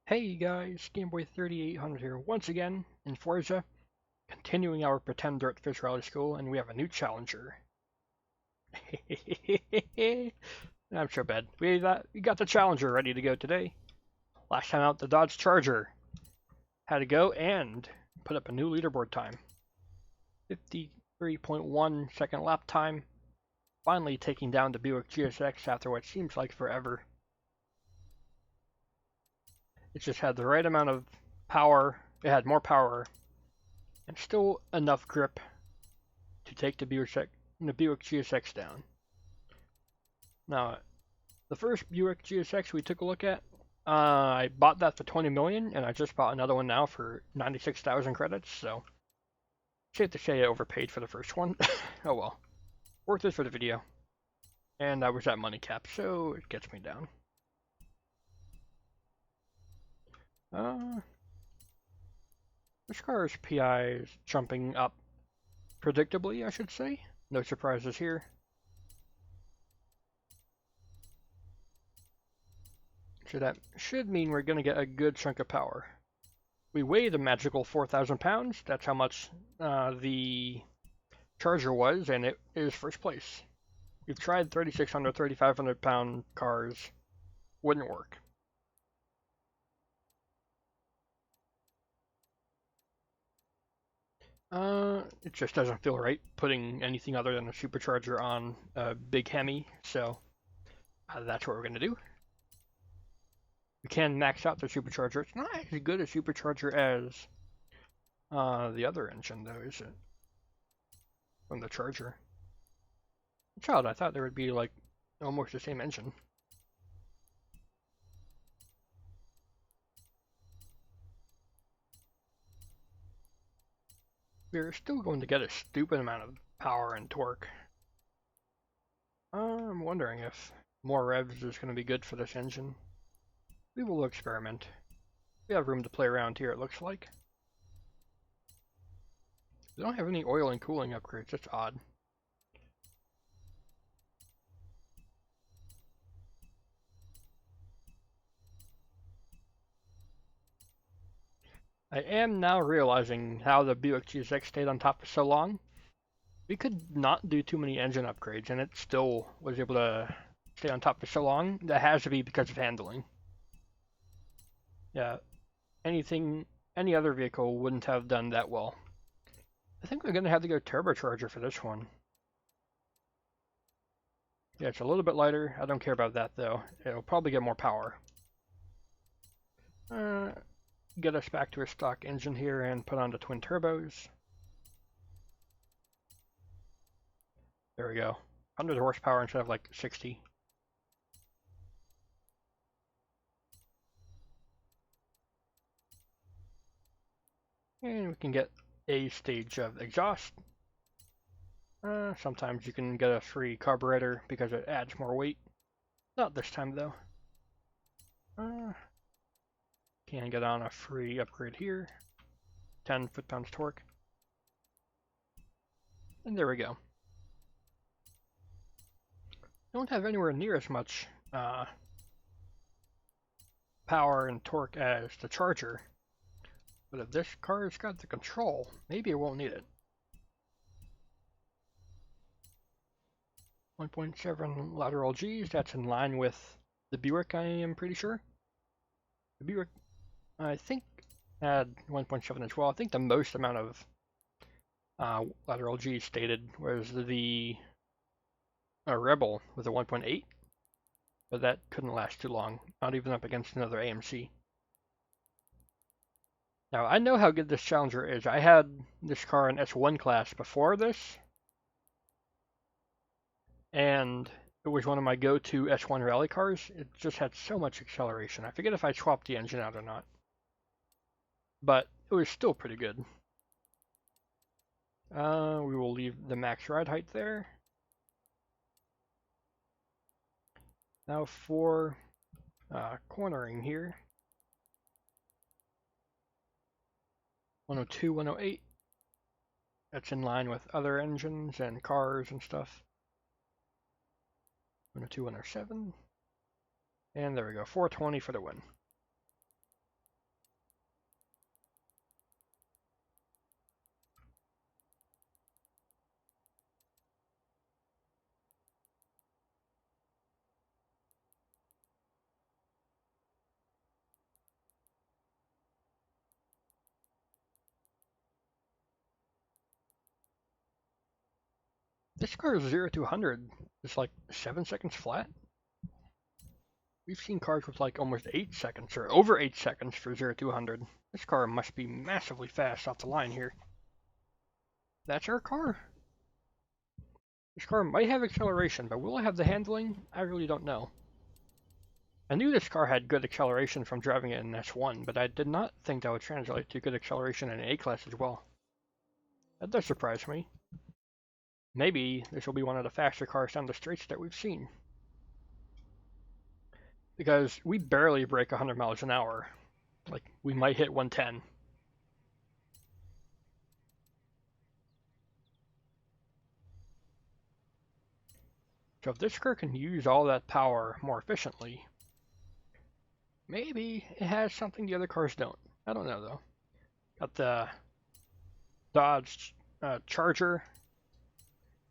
Hey guys, GameBoy3800 here once again in Forza, continuing our pretend dirt fish rally school, and we have a new challenger. I'm sure bad. We got the challenger ready to go today. Last time out, the Dodge Charger had to go and put up a new leaderboard time. 53.1 second lap time, finally taking down the Buick GSX after what seems like forever. It just had the right amount of power. It had more power and still enough grip to take the Buick GSX down. Now, the first Buick GSX we took a look at, I bought that for 20 million, and I just bought another one now for 96,000 credits. So, safe to say I overpaid for the first one. Oh well, worth it for the video. And I was at money cap, so it gets me down. This car's PI is jumping up predictably, I should say. No surprises here. So that should mean we're going to get a good chunk of power. We weighed a magical 4,000 pounds. That's how much the Charger was, and it is first place. We've tried 3,600, 3,500 pound cars. Wouldn't work. It just doesn't feel right putting anything other than a supercharger on a big Hemi, so that's what we're going to do. We can max out the supercharger. It's not as good a supercharger as the other engine, though, is it? From the Charger. Child, I thought there would be like almost the same engine. We're still going to get a stupid amount of power and torque. I'm wondering if more revs is going to be good for this engine. We will experiment. We have room to play around here, it looks like. We don't have any oil and cooling upgrades, that's odd. I am now realizing how the Buick GSX stayed on top for so long. We could not do too many engine upgrades and it still was able to stay on top for so long. That has to be because of handling. Yeah, any other vehicle wouldn't have done that well. I think we're going to have to go turbocharger for this one. Yeah, it's a little bit lighter. I don't care about that though. It'll probably get more power. Get us back to a stock engine here and put on the twin turbos. There we go. 100 horsepower instead of like 60. And we can get a stage of exhaust. Sometimes you can get a free carburetor because it adds more weight. Not this time though. Can get on a free upgrade here. 10 foot-pounds torque. And there we go. Don't have anywhere near as much power and torque as the Charger. But if this car's got the control, maybe it won't need it. 1.7 lateral Gs, that's in line with the Buick, I am pretty sure. The Buick, I think, had 1.7 as well. I think the most amount of lateral Gs stated was the Rebel with a 1.8, but that couldn't last too long, not even up against another AMC. Now, I know how good this Challenger is. I had this car in S1 class before this, and it was one of my go-to S1 rally cars. It just had so much acceleration. I forget if I swapped the engine out or not, but it was still pretty good. We will leave the max ride height there. Now for cornering here. 102, 108. That's in line with other engines and cars and stuff. 102, 107. And there we go, 420 for the win. This car is 0 to 100. It's like 7 seconds flat. We've seen cars with like almost 8 seconds or over 8 seconds for 0 to 100. This car must be massively fast off the line here. That's our car. This car might have acceleration, but will it have the handling? I really don't know. I knew this car had good acceleration from driving it in S1, but I did not think that would translate to good acceleration in A-Class as well. That does surprise me. Maybe this will be one of the faster cars down the straights that we've seen. Because we barely break 100 miles an hour. Like, we might hit 110. So if this car can use all that power more efficiently, maybe it has something the other cars don't. I don't know, though. Got the Dodge Charger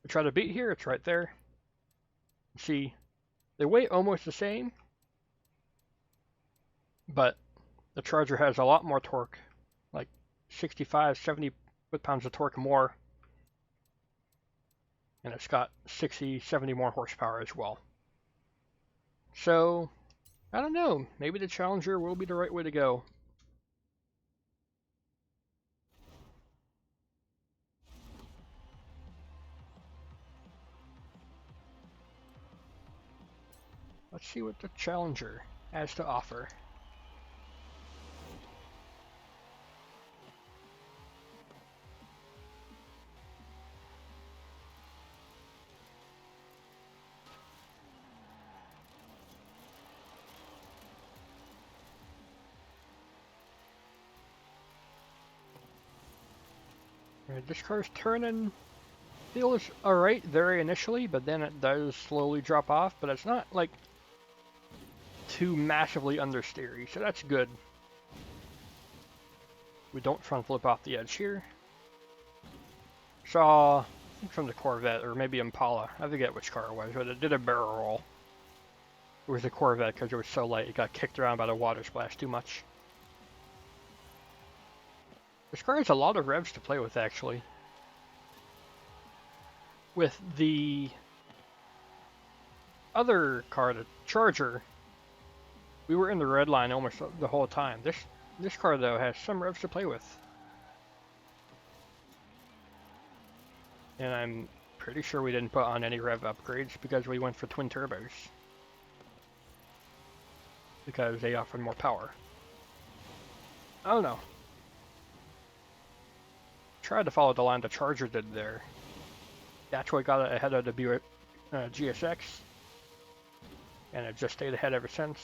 to try to beat here. It's right there. See, they weigh almost the same, but the Charger has a lot more torque, like 65, 70 foot-pounds of torque more, and it's got 60, 70 more horsepower as well. So, I don't know, maybe the Challenger will be the right way to go. Let's see what the Challenger has to offer. Alright, this car's turning feels alright very initially, but then it does slowly drop off, but it's not like too massively understeery, so that's good. We don't front flip off the edge here. Saw, I think from the Corvette, or maybe Impala, I forget which car it was, but it did a barrel roll. It was the Corvette because it was so light, it got kicked around by the water splash too much. This car has a lot of revs to play with, actually. With the other car, the Charger, we were in the red line almost the whole time. This car, though, has some revs to play with. And I'm pretty sure we didn't put on any rev upgrades because we went for twin turbos. Because they offered more power. Oh no. Tried to follow the line the Charger did there. That's what got it ahead of the Buick GSX. And it just stayed ahead ever since.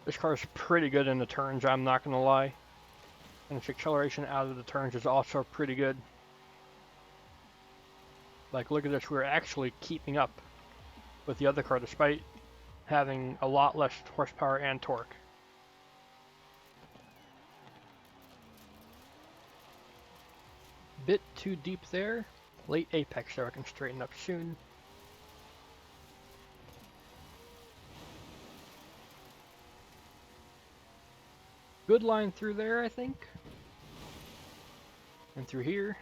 This car is pretty good in the turns, I'm not going to lie. And its acceleration out of the turns is also pretty good. Like, look at this, we're actually keeping up with the other car despite having a lot less horsepower and torque. Bit too deep there. Late apex there, I can straighten up soon. Good line through there, I think. And through here.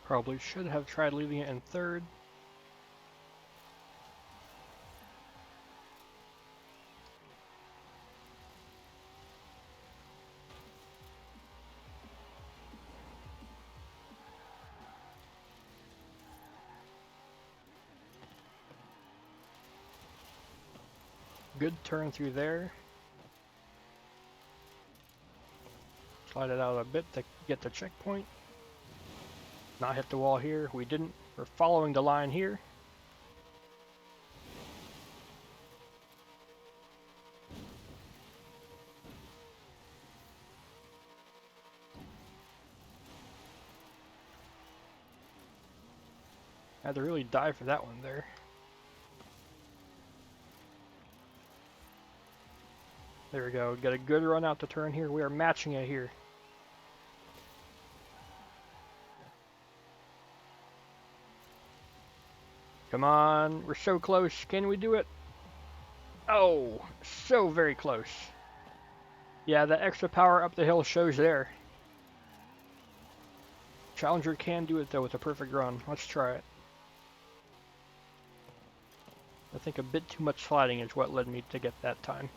Probably should have tried leaving it in third. Good turn through there. Slide it out a bit to get the checkpoint. Not hit the wall here. We didn't. We're following the line here. Had to really dive for that one there. There we go. Get a good run out the turn here. We are matching it here. Come on. We're so close. Can we do it? Oh, so very close. Yeah, that extra power up the hill shows there. Challenger can do it though with a perfect run. Let's try it. I think a bit too much sliding is what led me to get that time.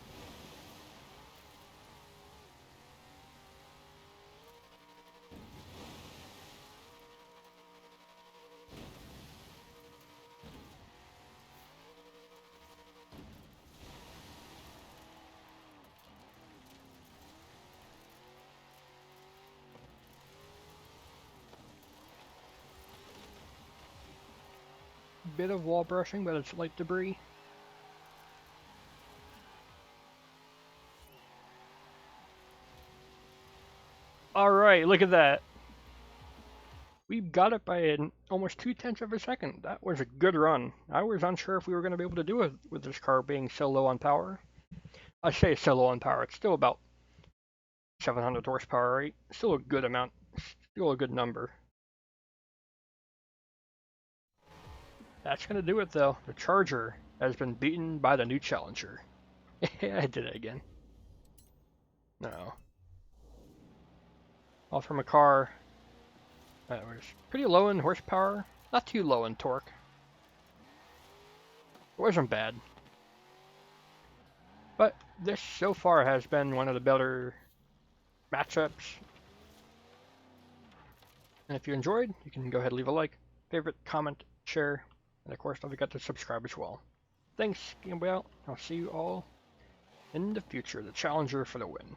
Bit of wall brushing, but it's light debris. Alright, look at that. We got it by almost 0.2 of a second. That was a good run. I was unsure if we were going to be able to do it with this car being so low on power. I say so low on power, it's still about 700 horsepower, right? Still a good amount, still a good number. That's going to do it though. The Charger has been beaten by the new Challenger. I did it again. No. All from a car that was pretty low in horsepower, not too low in torque. It wasn't bad. But this so far has been one of the better matchups. And if you enjoyed, you can go ahead and leave a like, favorite, comment, share, and of course don't forget to subscribe as well. Thanks, Game Boy out. I'll see you all in the future. The Challenger for the win.